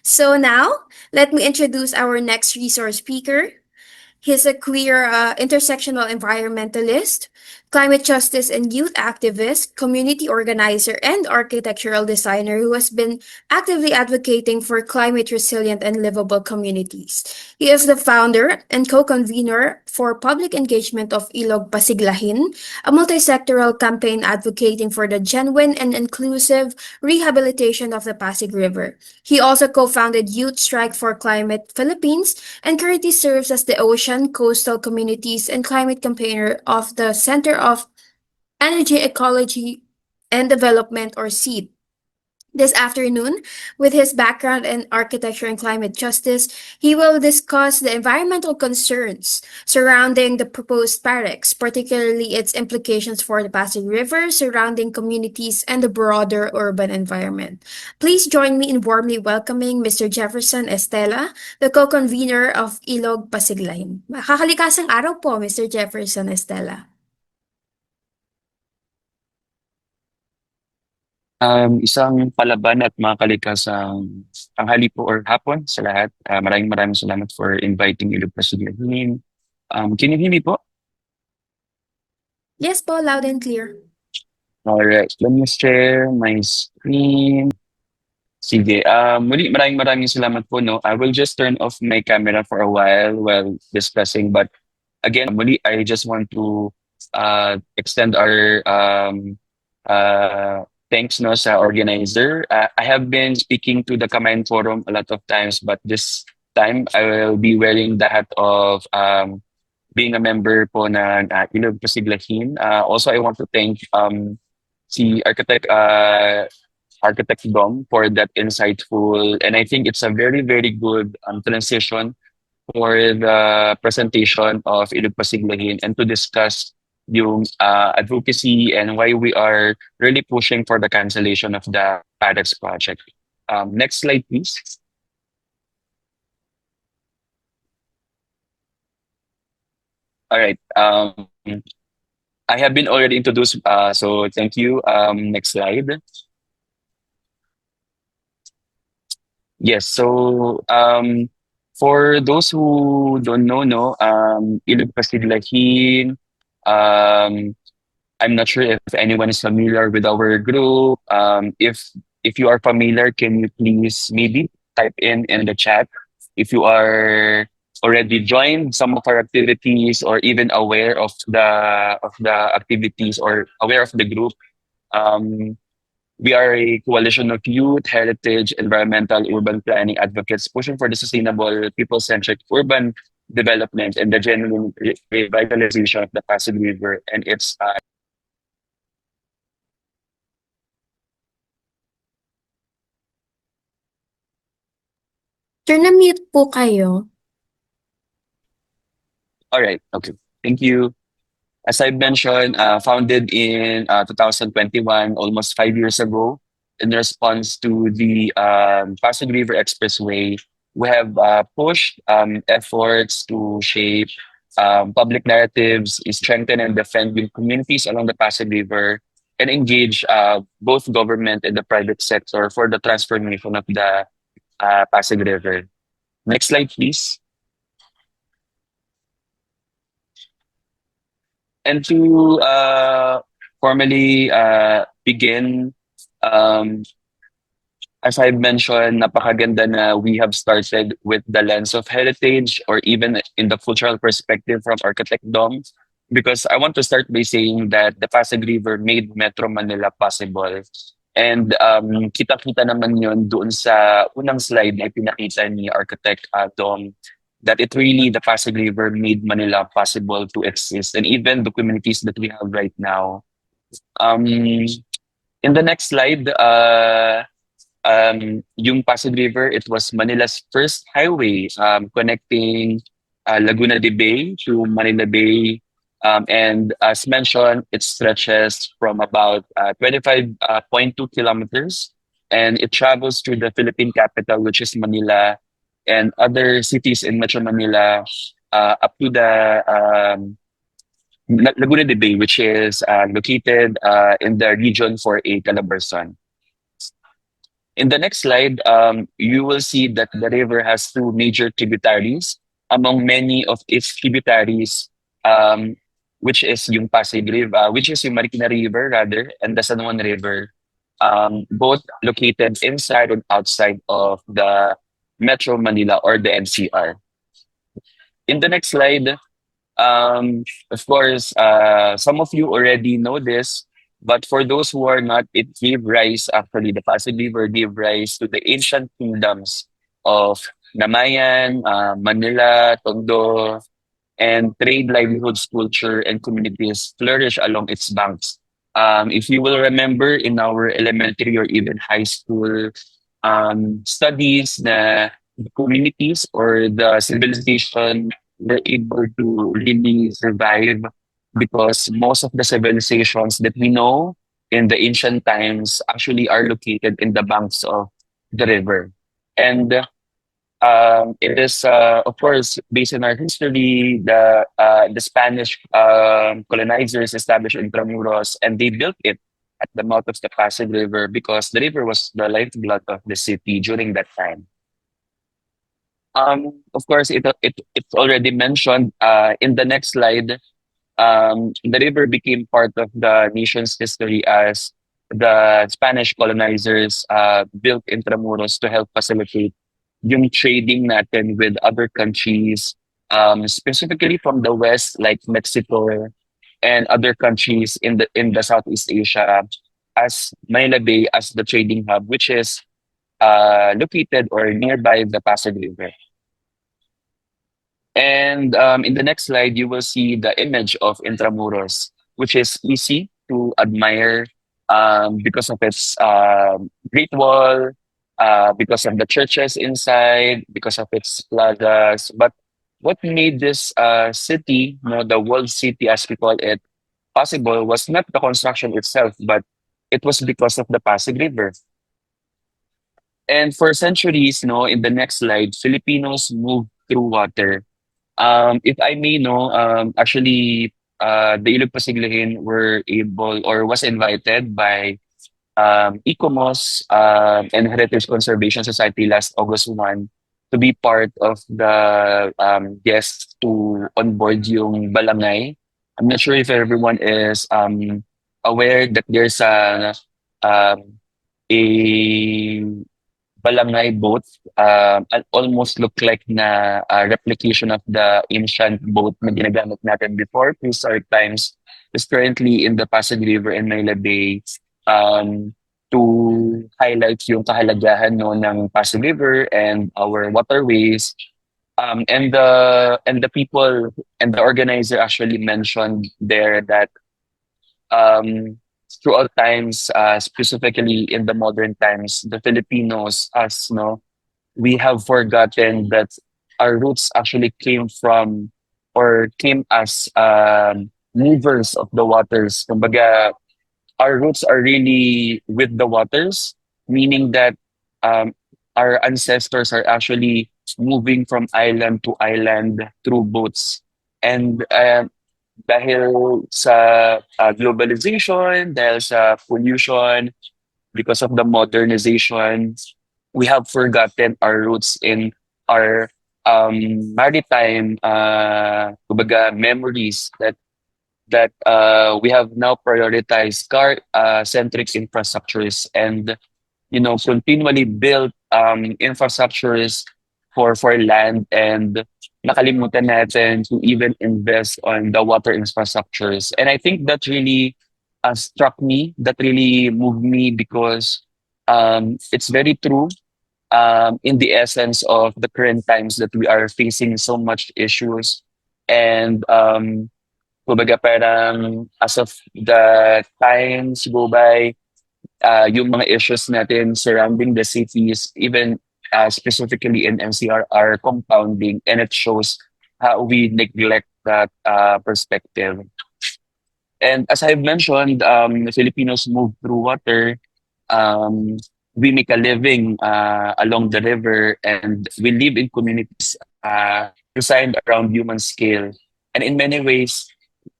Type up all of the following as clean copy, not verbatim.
So now, let me introduce our next resource speaker. He's a queer intersectional environmentalist, climate justice and youth activist, community organizer, and architectural designer who has been actively advocating for climate resilient and livable communities. He is the founder and co-convener for public engagement of Ilog Pasiglahin, a multi-sectoral campaign advocating for the genuine and inclusive rehabilitation of the Pasig River. He also co-founded Youth Strike for Climate Philippines and currently serves as the Ocean, Coastal Communities, and Climate Campaigner of the Center of Energy Ecology and Development, or SEED. This afternoon, with his background in architecture and climate justice, he will discuss the environmental concerns surrounding the proposed PAREX, particularly its implications for the Pasig River, surrounding communities, and the broader urban environment. Please join me in warmly welcoming Mr. Jefferson Estela, the co-convener of Ilog Pasiglahin. Makakalikasang araw po, Mr. Jefferson Estela. Isang palaban at mga kalikasang tanghali po or hapon sa lahat. Maraming maraming salamat for inviting Ilog Pasiglahin. Can you hear me po? Yes po, loud and clear. Alright, let me share my screen. Sige, muli maraming maraming salamat po, no. I will just turn off my camera for a while discussing, but again, muli, I just want to extend our thanks, no, sa organizer. I have been speaking to the Kamayan Forum a lot of times, but this time I will be wearing the hat of being a member po na Ilog Pasiglahin. Also, I want to thank si Architect Dom for that insightful, and I think it's a very, very good transition for the presentation of Ilog Pasiglahin and to discuss yung advocacy and why we are really pushing for the cancellation of the PADEX project. Next slide, please. All right. I have been already introduced, so thank you. Next slide. Yes, so for those who don't know, no, Ilog Pasiglahin, um, I'm not sure if anyone is familiar with our group. If you are familiar, can you please maybe type in the chat if you are already joined some of our activities or even aware of the activities or aware of the group. Um, we are a coalition of youth, heritage, environmental, urban planning advocates pushing for the sustainable, people-centric urban development and the genuine revitalization of the Pasig River and its Sir, na-mute po kayo. all right, okay. Thank you. As I mentioned, founded in 2021, almost 5 years ago, in response to the Pasig River Expressway, we have pushed efforts to shape public narratives, strengthen and defend yung communities along the Pasig River, and engage both government and the private sector for the transformation of the Pasig River. Next slide, please. And to formally begin, um, as I mentioned, napakaganda na we have started with the lens of heritage or even in the cultural perspective from Architect Dom. Because I want to start by saying that the Pasig River made Metro Manila possible. And kita-kita naman yun doon sa unang slide na pinakita ni Architect Dom that it really, the Pasig River made Manila possible to exist. And even the communities that we have right now. Um, in the next slide, yung Pasig River, it was Manila's first highway connecting Laguna de Bay to Manila Bay. And as mentioned, it stretches from about 25.2 kilometers and it travels through the Philippine capital, which is Manila, and other cities in Metro Manila up to the Laguna de Bay, which is located in the region for a Calabarzon. In the next slide, you will see that the river has two major tributaries. Among many of its tributaries, um, which is yung Marikina River rather, and the San Juan River, both located inside and outside of the Metro Manila or the NCR. In the next slide, of course, some of you already know this, but for those who are not, it gave rise, actually, the Pasig River gave rise to the ancient kingdoms of Namayan, Manila, Tondo, and trade livelihoods, culture, and communities flourish along its banks. If you will remember in our elementary or even high school studies, the communities or the civilization were able to really survive because most of the civilizations that we know in the ancient times actually are located in the banks of the river. And it is, of course, based on our history. The Spanish colonizers established Intramuros, and they built it at the mouth of the Pasig River because the river was the lifeblood of the city during that time. Of course, it's already mentioned in the next slide. The river became part of the nation's history as the Spanish colonizers built Intramuros to help facilitate yung trading natin with other countries, specifically from the West, like Mexico and other countries in the Southeast Asia, as Manila Bay as the trading hub, which is located or nearby the Pasig River. And in the next slide, you will see the image of Intramuros, which is easy to admire because of its Great Wall, because of the churches inside, because of its plazas. But what made this city, the world city as we call it, possible was not the construction itself, but it was because of the Pasig River. And for centuries, in the next slide, Filipinos moved through water. If I may know, actually, the Ilog Pasiglahin were able or was invited by ICOMOS and Heritage Conservation Society last August 1 to be part of the guests to onboard yung Balangay. I'm not sure if everyone is aware that there's um, a Balangay boat, almost look like na replication of the ancient boat na ginagamit natin before prehistoric times, is currently in the Pasig River and Manila Bay, um, to highlight yung kahalagahan no ng Pasig River and our waterways. And the people and the organizer actually mentioned there that um, throughout times, specifically in the modern times, the Filipinos, as no, we have forgotten that our roots actually came from or came as movers of the waters. Kumbaga, our roots are really with the waters, meaning that um, our ancestors are actually moving from island to island through boats. And dahil sa globalization, dahil sa pollution, because of the modernization, we have forgotten our roots in our maritime kumbaga, memories that we have now prioritized car centric infrastructures and continually build infrastructures for land, and nakalimutan natin to even invest on the water infrastructures. And I think that really struck me, that really moved me because it's very true in the essence of the current times that we are facing so much issues. And kumbaga parang as of the times go by, yung mga issues natin surrounding the cities, even specifically in NCR, are compounding, and it shows how we neglect that perspective. And as I've mentioned, Filipinos move through water. Um, we make a living along the river, and we live in communities designed around human scale. And in many ways,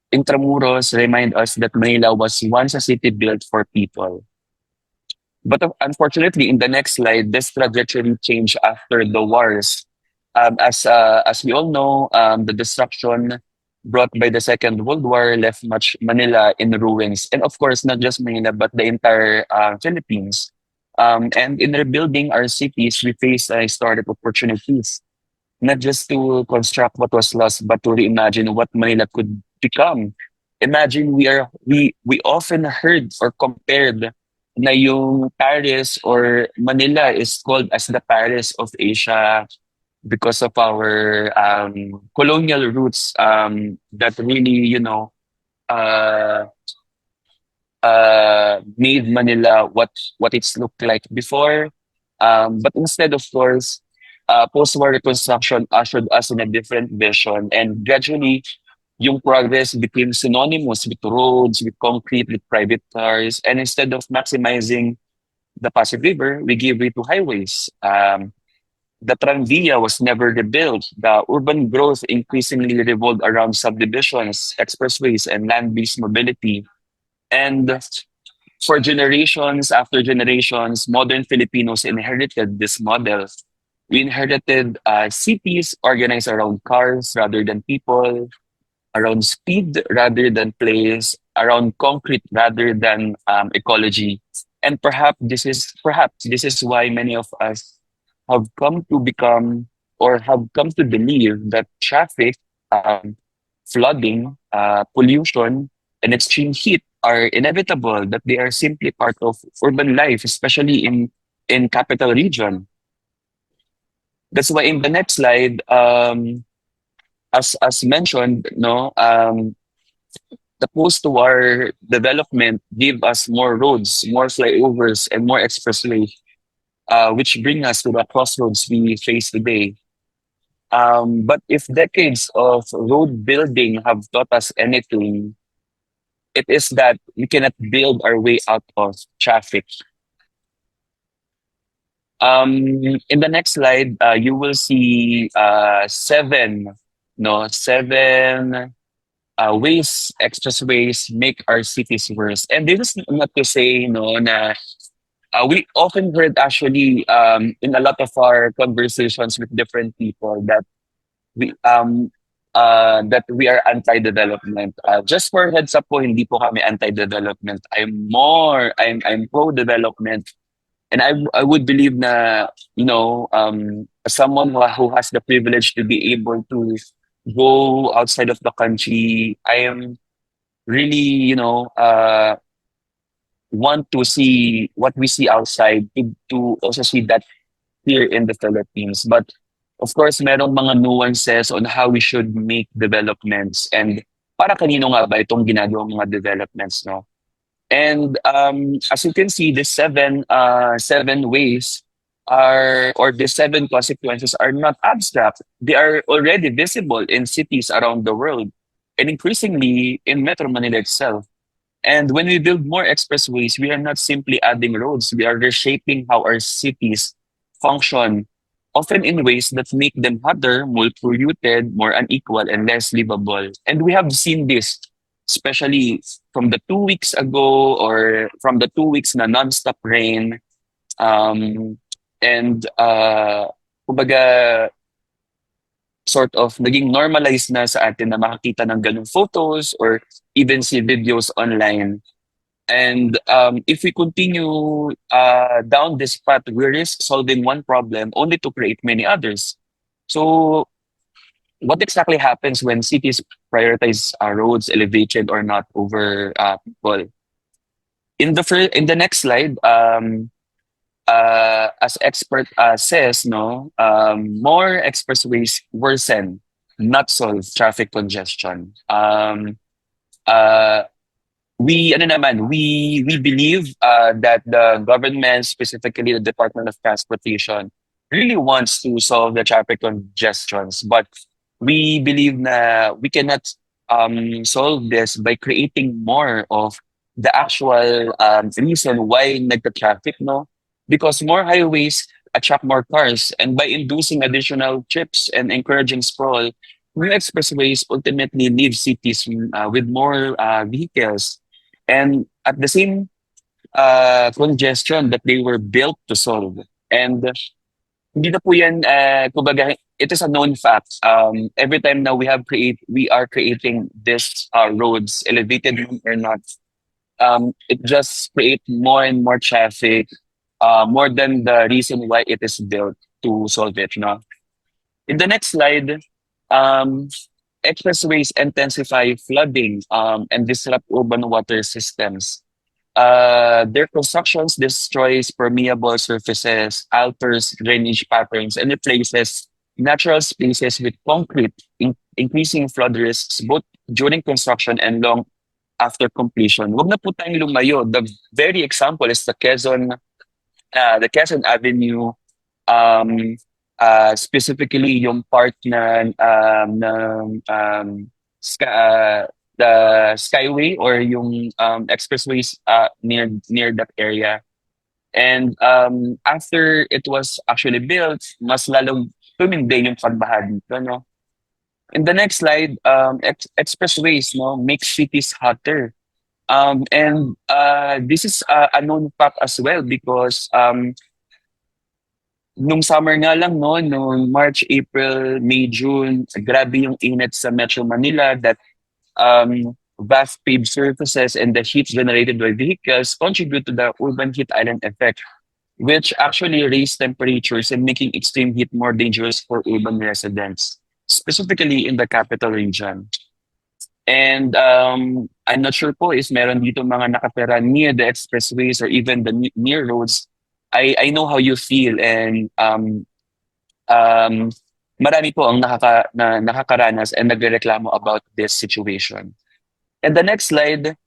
Intramuros remind us that Manila was once a city built for people. But unfortunately, in the next slide, this trajectory changed after the wars. As we all know, the destruction brought by the Second World War left much Manila in ruins, and of course, not just Manila but the entire Philippines. And in rebuilding our cities, we faced historic opportunities, not just to construct what was lost, but to reimagine what Manila could become. Imagine we often heard or compared na yung Paris or Manila is called as the Paris of Asia because of our colonial roots that really, uh, made Manila what it's looked like before. But instead, of course, post-war reconstruction ushered us in a different vision, and gradually, yung progress became synonymous with roads, with concrete, with private cars, and instead of maximizing the Pasig River, we gave way to highways. The Tranvia was never rebuilt. The urban growth increasingly revolved around subdivisions, expressways, and land-based mobility. And for generations after generations, modern Filipinos inherited this model. We inherited cities organized around cars rather than people, around speed rather than place, around concrete rather than ecology. And perhaps this is why many of us have come to become or have come to believe that traffic, flooding, pollution, and extreme heat are inevitable, that they are simply part of urban life, especially in capital region. That's why in the next slide, as mentioned, no, the post-war development gave us more roads, more flyovers, and more expressway, which bring us to the crossroads we face today. But if decades of road building have taught us anything, it is that we cannot build our way out of traffic. In the next slide, you will see seven, no, seven ways expressways make our cities worse. And this is not to say, no, na we often heard actually in a lot of our conversations with different people we um that we are anti-development. Just for heads up po, hindi po kami anti-development. I'm pro-development. And I would believe na, as someone who has the privilege to be able to go outside of the country, I am really, want to see what we see outside to also see that here in the Philippines. But of course, merong mga nuances on how we should make developments and para kanino nga ba itong ginagawang mga developments, no? And as you can see, the seven ways or the seven consequences are not abstract. They are already visible in cities around the world and increasingly in Metro Manila itself. And when we build more expressways, we are not simply adding roads, we are reshaping how our cities function, often in ways that make them harder, more polluted, more unequal, and less livable. And we have seen this, especially from the 2 weeks ago or from the 2 weeks na nonstop rain. And kumbaga, sort of naging normalized na sa atin na makakita ng ganung photos or even see videos online. And if we continue down this path, we risk solving one problem only to create many others. So, what exactly happens when cities prioritize roads, elevated or not, over people? In the next slide, as expert says, no, more expressways worsen, not solve traffic congestion. Uh, we believe that the government, specifically the Department of Transportation, really wants to solve the traffic congestions, but we believe na we cannot solve this by creating more of the actual reason why nagka-traffic, no? Because more highways attract more cars, and by inducing additional trips and encouraging sprawl, new expressways ultimately leave cities with more vehicles, and at the same congestion that they were built to solve. And hindi na po yan, kumbaga, it is a known fact. Every time now we are creating this roads, elevated man or not, it just create more and more traffic, more than the reason why it is built to solve it. No? In the next slide, um, expressways intensify flooding and disrupt urban water systems. Their constructions destroys permeable surfaces, alters drainage patterns, and replaces natural spaces with concrete, increasing flood risks both during construction and long after completion. Wag na po tayong lumayo. The very example is the Quezon Avenue, um, specifically yung part the Skyway or yung expressways near that area. And after it was actually built, mas lalong tumindi yung pagbaha dito, no? In the next slide, expressways, no, make cities hotter. And this is a known fact as well because nung summer nga lang, no, nung March, April, May, June, grabe yung init sa Metro Manila that vast paved surfaces and the heat generated by vehicles contribute to the urban heat island effect, which actually raise temperatures and making extreme heat more dangerous for urban residents, specifically in the capital region. And I'm not sure po is meron dito mga nakatira near the expressways or even the near roads. I know how you feel and um, marami po ang nakakaranas and nagrereklamo about this situation. And the next slide,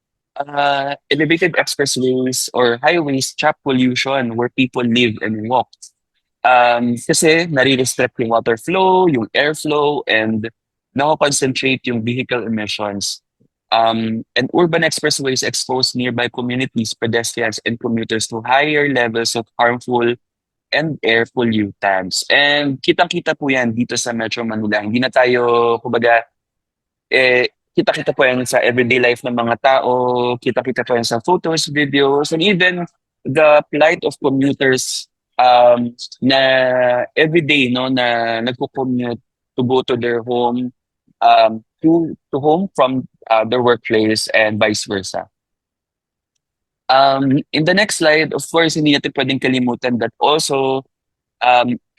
elevated expressways or highways trap pollution where people live and walk. Kasi nare-restrict yung water flow, yung airflow, and nako-concentrate yung vehicle emissions. And urban expressways expose nearby communities, pedestrians, and commuters to higher levels of harmful and air pollutants. And kitang-kita po yan dito sa Metro Manila. Hindi na tayo, kumbaga, kita-kita po yan sa everyday life ng mga tao, kita-kita po yan sa photos, videos, and even the plight of commuters na everyday, no, na nagko-commute to go to their home, to home from their workplace and vice versa. In the next slide, of course, hindi natin pwedeng kalimutan that also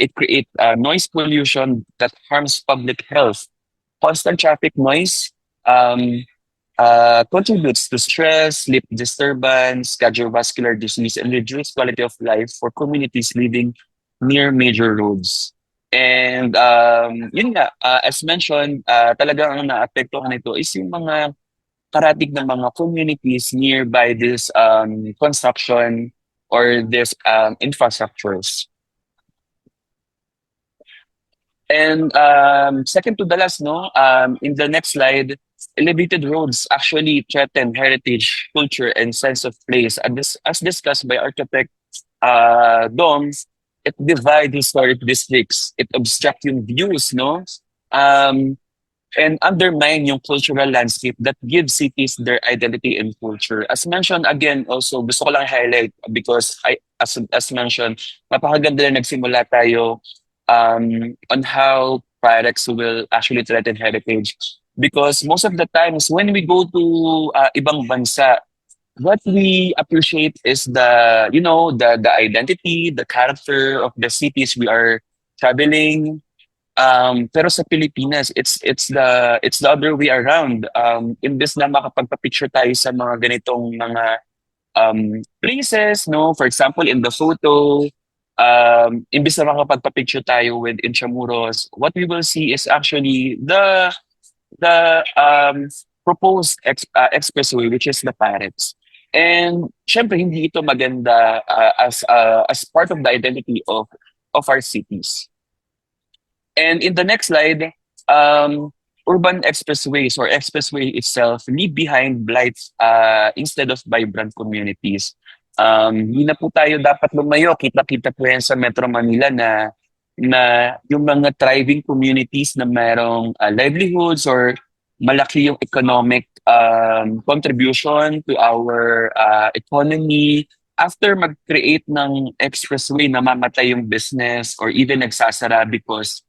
it creates noise pollution that harms public health. Constant traffic noise contributes to stress, sleep disturbance, cardiovascular disease, and reduced quality of life for communities living near major roads. And yun nga, as mentioned, talagang ang naapektuhan nito is yung mga karatig ng mga communities nearby this construction or this infrastructures. And second to the last, no, in the next slide, elevated roads actually threaten heritage, culture, and sense of place. And this, as discussed by architect Dom, it divide historic districts, it obstruct yung views, no? And undermine yung cultural landscape that gives cities their identity and culture. As mentioned again, also gusto ko lang highlight because as mentioned, napakaganda na nagsimula tayo on how products will actually threaten heritage. Because most of the times when we go to ibang bansa, what we appreciate is the the identity, the character of the cities we are traveling. Pero sa Pilipinas, it's the other way around. Imbes na makapagpa-picture tayo sa mga ganitong mga places, no? For example, in the photo, imbes na makapagpa-picture tayo with Intramuros, what we will see is actually the proposed expressway, which is the Pirates. And syempre hindi ito maganda as part of the identity of our cities. And in the next slide, urban expressways or expressway itself leave behind blights instead of vibrant communities. Hindi na po tayo dapat lumayo. Kita-kita po yan sa Metro Manila na yung mga thriving communities na mayroong livelihoods or malaki yung economic contribution to our economy. After mag-create ng expressway, namamatay yung business or even nagsasara because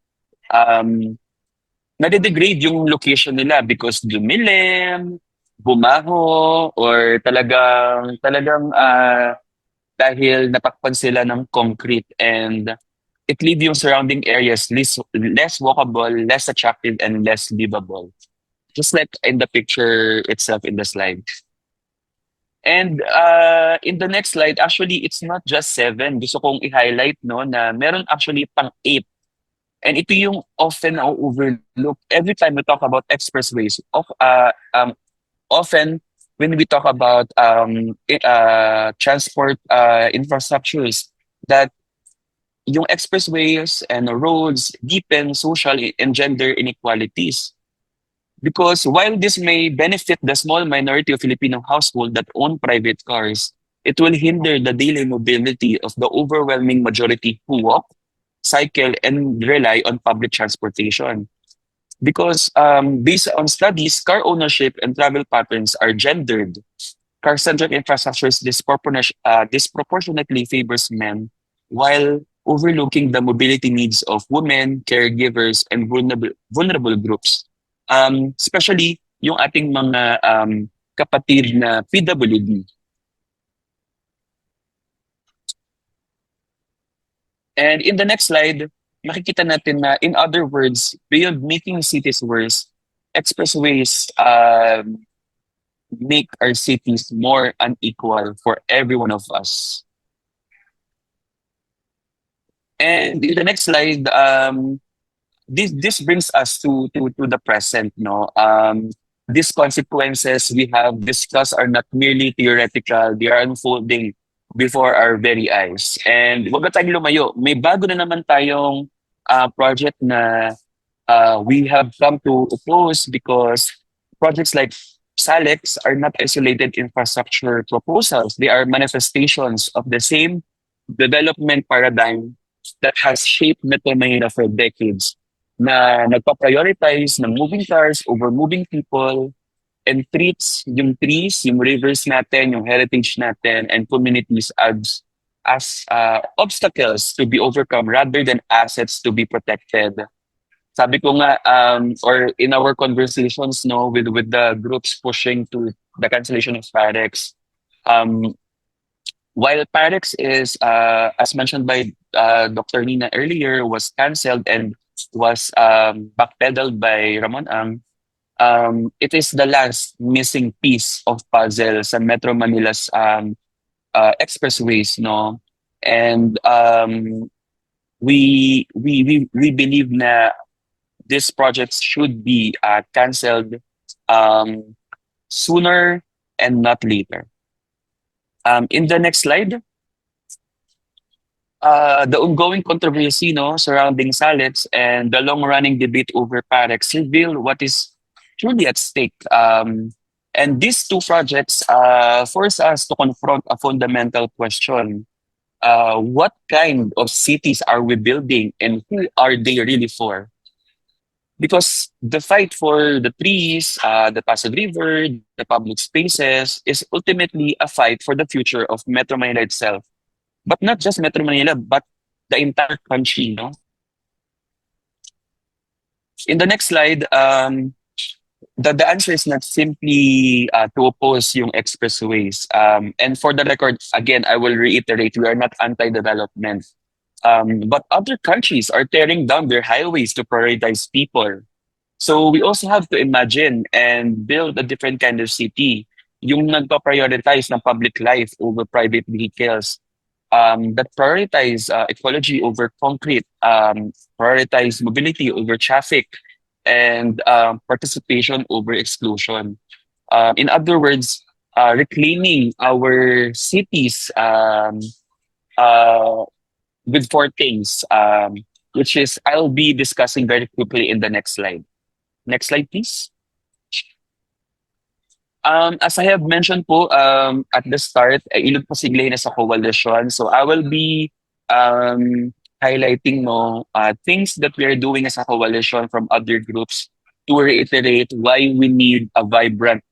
um, nade-degrade yung location nila because dumilim, bumaho, or talagang dahil natakpan sila ng concrete, and it leave yung surrounding areas less walkable, less attractive, and less livable. Just like in the picture itself in the slide. And in the next slide, actually, it's not just seven. Gusto kong i-highlight no, na meron actually pang eight. And ito yung often overlook every time we talk about expressways. Often, when we talk about transport infrastructures, that yung expressways and roads deepen social and gender inequalities. Because while this may benefit the small minority of Filipino households that own private cars, it will hinder the daily mobility of the overwhelming majority who walk, cycle, and rely on public transportation. Because based on studies, car ownership and travel patterns are gendered. Car-centric infrastructures disproportionately favors men, while overlooking the mobility needs of women, caregivers, and vulnerable groups. Especially yung ating mga kapatid na PWD. And in the next slide, makikita natin na, in other words, beyond making cities worse, expressways make our cities more unequal for every one of us. And in the next slide, this brings us to the present. No, these consequences we have discussed are not merely theoretical; they are unfolding before our very eyes. And wag na tayong lumayo. May bago na naman tayong project na we have come to oppose because projects like SALEX are not isolated infrastructure proposals. They are manifestations of the same development paradigm that has shaped Metro Manila for decades, na nagpa-prioritize ng moving cars over moving people, and treats yung trees, yung rivers natin, yung heritage natin, and communities as obstacles to be overcome rather than assets to be protected. Sabi ko nga, or in our conversations, no, with the groups pushing to the cancellation of Parex, um, while Parex is, as mentioned by Dr. Nina earlier, was cancelled and was backpedaled by Ramon Ang, it is the last missing piece of puzzle sa Metro Manila's expressways, no? And we believe na these projects should be cancelled um, sooner and not later. In the next slide, the ongoing controversy, no, surrounding Salets and the long-running debate over Parex reveal what is truly at stake. And these two projects force us to confront a fundamental question. What kind of cities are we building, and who are they really for? Because the fight for the trees, the Pasig River, the public spaces is ultimately a fight for the future of Metro Manila itself. But not just Metro Manila, but the entire country, no? In the next slide, the answer is not simply to oppose yung expressways. And for the record, again, I will reiterate, we are not anti-development. But other countries are tearing down their highways to prioritize people. So we also have to imagine and build a different kind of city. Yung nagpa-prioritize ng public life over private vehicles, that prioritize ecology over concrete, prioritize mobility over traffic, and participation over exclusion. In other words, reclaiming our cities uh, with four things, which is I'll be discussing very quickly in the next slide. Next slide, please. As I have mentioned po at the start, Ilog Pasiglay na sa coalition. So I will be highlighting things that we are doing as a coalition from other groups to reiterate why we need a vibrant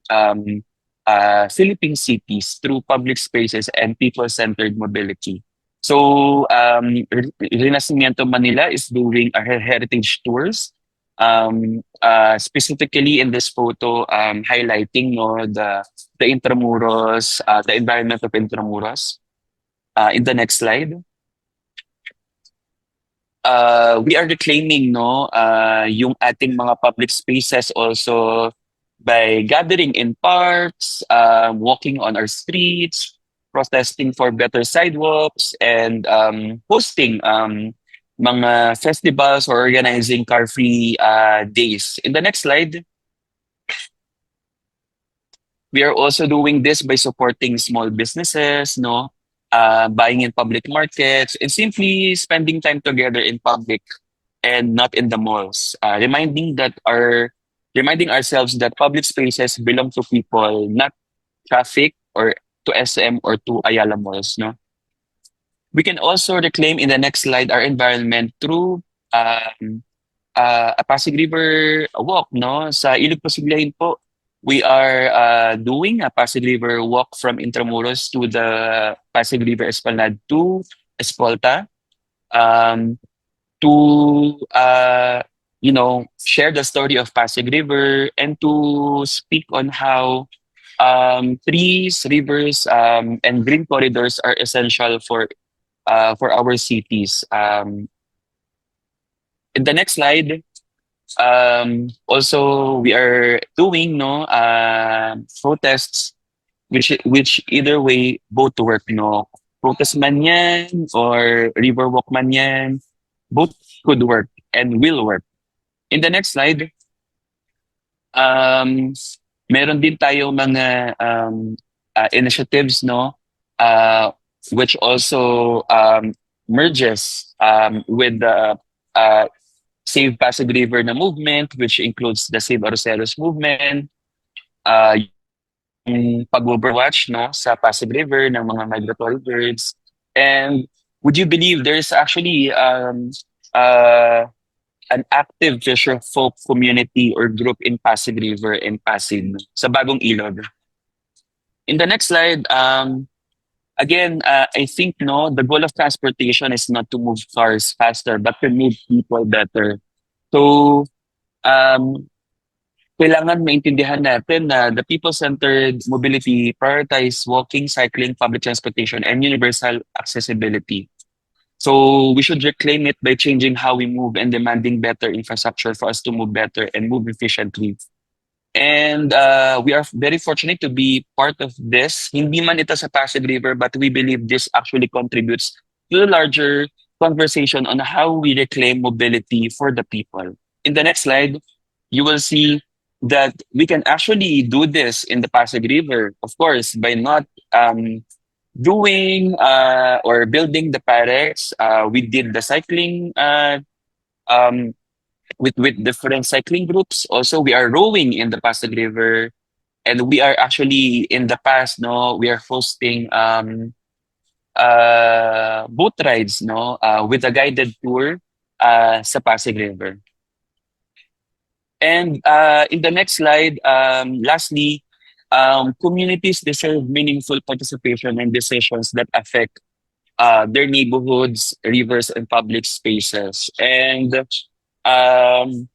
Philippine cities through public spaces and people-centered mobility. So, Renacimiento Manila is doing a heritage tours, specifically in this photo, highlighting no, the Intramuros, the environment of Intramuros. In the next slide, we are reclaiming no yung ating mga public spaces also by gathering in parks, walking on our streets, protesting for better sidewalks, and hosting mga festivals or organizing car-free days. In the next slide, we are also doing this by supporting small businesses, no, buying in public markets, and simply spending time together in public and not in the malls. Reminding ourselves that public spaces belong to people, not traffic or to SM or to Ayala malls. No, we can also reclaim in the next slide our environment through a Pasig River walk. No, sa Ilog Pasiglayin po, we are doing a Pasig River walk from Intramuros to the Pasig River Esplanade to Espolta. Um, to share the story of Pasig River and to speak on how trees, rivers, and green corridors are essential for our cities. In the next slide, also we are doing no protests which either way both work no protest man yan or river walk man yan, both could work and will work. In the next slide, um, meron din tayo mga initiatives no uh, which also merges with the Save Pasig River na movement, which includes the Save Arroceros movement, yung pag-overwatch no sa Pasig River ng mga migratory birds. And would you believe there's actually uh, an active fisher folk community or group in Pasig River and Pasig sa Bagong Ilog. In the next slide, again, I think no, the goal of transportation is not to move cars faster, but to move people better. So, um, kailangan maintindihan natin na the people-centered mobility prioritize walking, cycling, public transportation, and universal accessibility. So we should reclaim it by changing how we move and demanding better infrastructure for us to move better and move efficiently. And we are very fortunate to be part of this. Hindi man ito sa Pasig River, but we believe this actually contributes to the larger conversation on how we reclaim mobility for the people. In the next slide, you will see that we can actually do this in the Pasig River, of course, by not doing or building the parex. We did the cycling um, with different cycling groups. Also, we are rowing in the Pasig River, and we are actually in the past. No, we are hosting boat rides. No, with a guided tour sa Pasig River. And in the next slide, lastly, communities deserve meaningful participation in decisions that affect their neighborhoods, rivers, and public spaces. And um,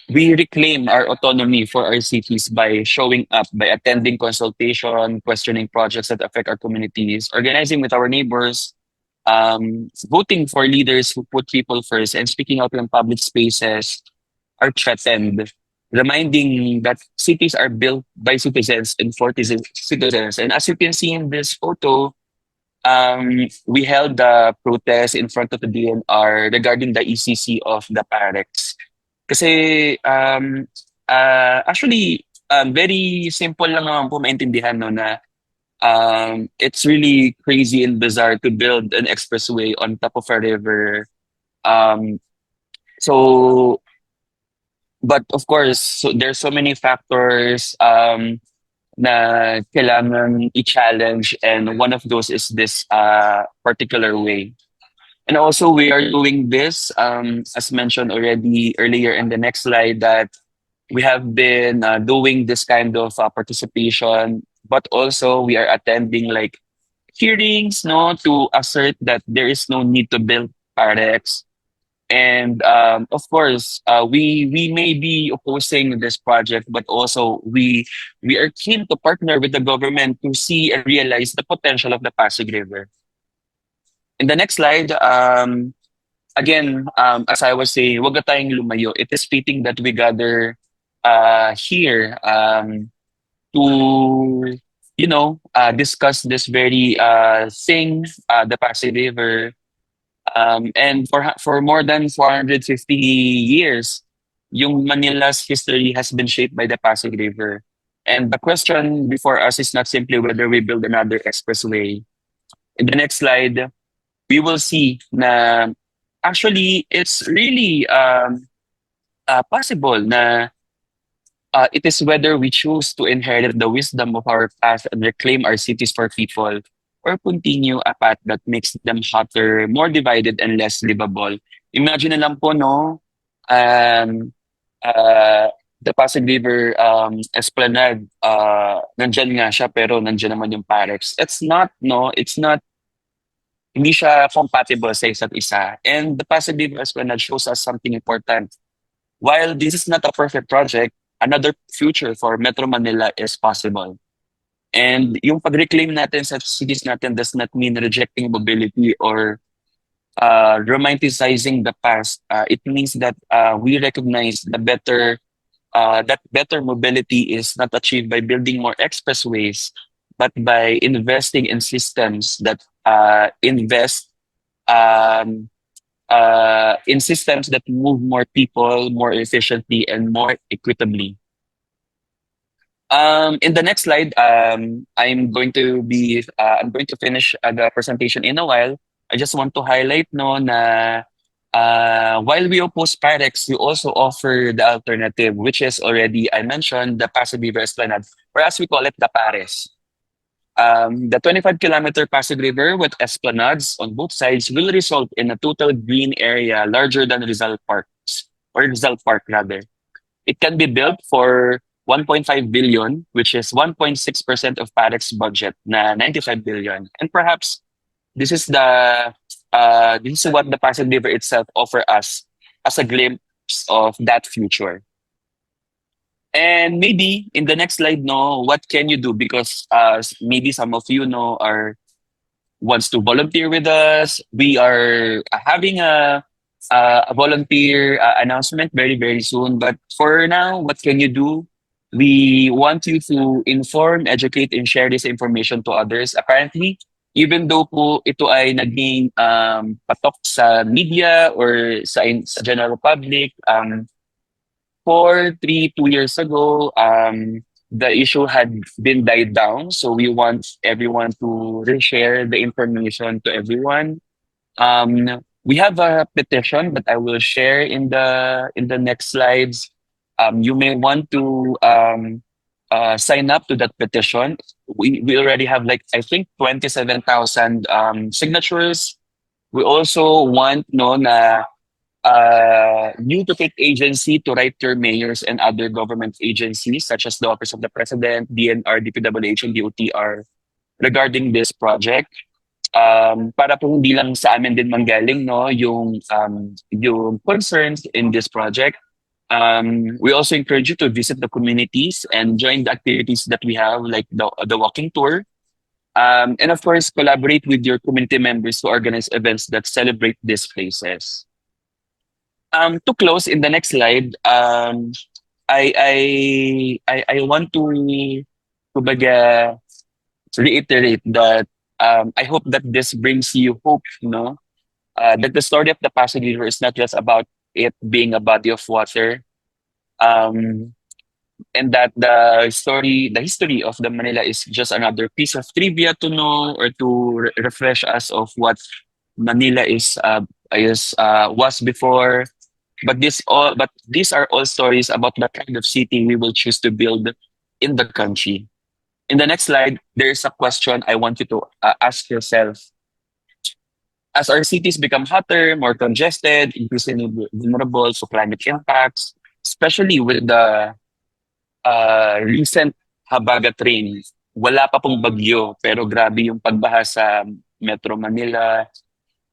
we reclaim our autonomy for our cities by showing up, by attending consultation, questioning projects that affect our communities, organizing with our neighbors, voting for leaders who put people first, and speaking out in public spaces are threatened, reminding that cities are built by citizens and for citizens. And as you can see in this photo, we held the protest in front of the DNR regarding the ECC of the Parex. Kasi actually, very simple lang naman po maintindihan no, na it's really crazy and bizarre to build an expressway on top of a river. So but of course, so there's so many factors na kailangan i-challenge, and one of those is this particular way. And also, we are doing this, as mentioned already earlier in the next slide, that We have been doing this kind of participation, but also we are attending like hearings, no, to assert that there is no need to build parex. And of course, we may be opposing this project, but also we are keen to partner with the government to see and realize the potential of the Pasig River. In the next slide, again, as I was saying, wag na tayong lumayo. It is fitting that we gather here to, discuss this very thing, the Pasig River. And for more than 450 years, yung Manila's history has been shaped by the Pasig River. And the question before us is not simply whether we build another expressway. In the next slide, we will see na actually it's really possible na it is whether we choose to inherit the wisdom of our past and reclaim our cities for people, or continue a path that makes them hotter, more divided, and less livable. Imagine na lang po, no? Um, uh, the Pasig River Esplanade, nandyan nga siya, pero nandyan naman yung Parex. It's not, no? It's not, hindi siya compatible sa isa't isa. And the Pasig River Esplanade shows us something important. While this is not a perfect project, another future for Metro Manila is possible. And yung pag-reclaim natin sa cities natin does not mean rejecting mobility or romanticizing the past. It means that we recognize that better mobility is not achieved by building more expressways, but by investing in systems that invest um, in systems that move more people more efficiently and more equitably. In the next slide, I'm going to finish the presentation in a while. I just want to highlight no na while we oppose Parex, we also offer the alternative, which is already I mentioned the Pasig River Esplanade, or as we call it, the Pares. The 25-kilometer Pasig River with esplanades on both sides will result in a total green area larger than Rizal Parks, or Rizal Park rather. It can be built for 1.5 billion, which is 1.6% of Parex budget na 95 billion. And perhaps this is this is what the Pasig River itself offer us as a glimpse of that future. And maybe in the next slide, no, what can you do? Because maybe some of you know are wants to volunteer with us. We are having a volunteer announcement very, very soon. But for now, what can you do? We want you to inform, educate, and share this information to others. Apparently, even though po ito ay naging patok sa media or sa general public, 2 years ago, the issue had been died down. So we want everyone to reshare the information to everyone. We have a petition that I will share in the next slides. You may want to sign up to that petition. We already have like I think 27,000 signatures. We also want no na new to pick agency to write to your mayors and other government agencies such as the Office of the President, DNR, DPWH, and DOTR regarding this project. Para po hindi lang sa amin din manggaling no yung concerns in this project. We also encourage you to visit the communities and join the activities that we have like the walking tour. And of course, collaborate with your community members to organize events that celebrate these places. To close in the next slide, I want to kumbaga, reiterate that I hope that this brings you hope, no? That the story of the Pasig River is not just about it being a body of water, um, and that the history of the Manila is just another piece of trivia to know or to refresh us of what Manila was before. But these are all stories about the kind of city we will choose to build in the country. In the next slide, there is a question I want you to ask yourself. As our cities become hotter, more congested, increasingly vulnerable to climate impacts, especially with the recent Habagat rain. Wala pa pong bagyo, pero grabe yung pagbaha sa Metro Manila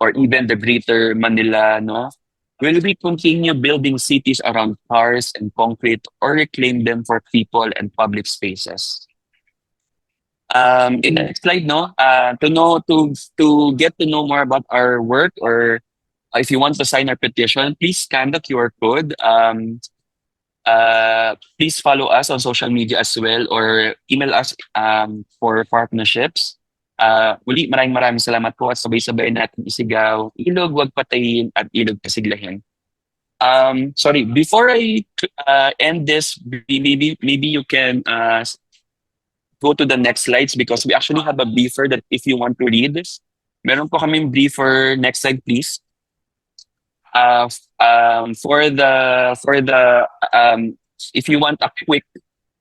or even the Greater Manila, no? Will we continue building cities around cars and concrete or reclaim them for people and public spaces? In the next slide, no, to get to know more about our work, or if you want to sign our petition, please scan the QR code. Please follow us on social media as well, or email us for partnerships. Uli, maraming salamat po, at sabay-sabay natin isigaw, ilog wag patayin at ilog pasiglahin. Sorry, before I end this, maybe you can go to the next slides, because we actually have a briefer that if you want to read this. Meron po kaming briefer. Next slide, please. If you want a quick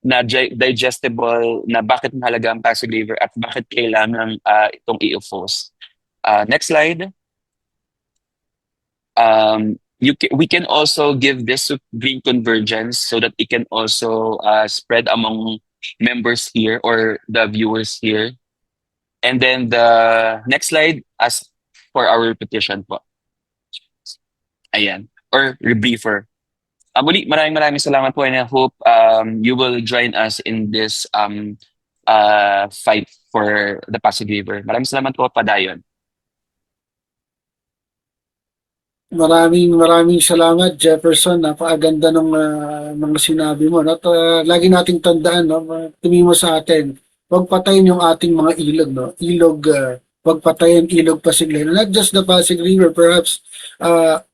na digestible na bakit mahalaga ang Pasig River at bakit kailangan itong i-enforce. Next slide. We can also give this to Green Convergence so that it can also spread among members here or the viewers here. And then the next slide, as for our petition po. Ayan. Or rebriefer. Muli, maraming salamat po, and I hope you will join us in this fight for the Pasig River. Maraming salamat po, Padayon. Maraming salamat, Jefferson. Napakaganda ng mga sinabi mo. At lagi nating tandaan, no, tumimo sa atin, huwag patayin yung ating mga ilog. No? Huwag patayin ilog Pasiglahin. Not just the Pasig River, perhaps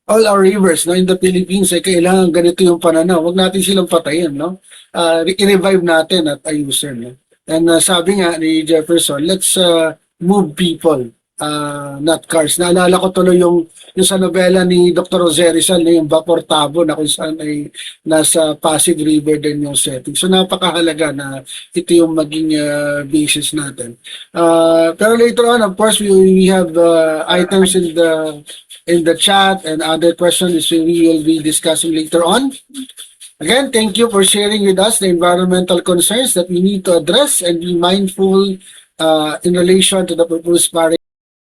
all our rivers, no, in the Philippines, ay kailangan ganito yung pananaw. Huwag natin silang patayin. No? I-revive natin at ayusin. No? And sabi nga ni Jefferson, let's move people, not cars. Naalala ko tuloy yung sa nobela ni Dr. Jose Rizal na yung Vapor Tabo, na kung saan ay nasa Pasig River din yung setting. So napakahalaga na ito yung maging basis natin. Pero later on, of course, we have items in the chat and other questions we will be discussing later on. Again, thank you for sharing with us the environmental concerns that we need to address and be mindful in relation to the proposed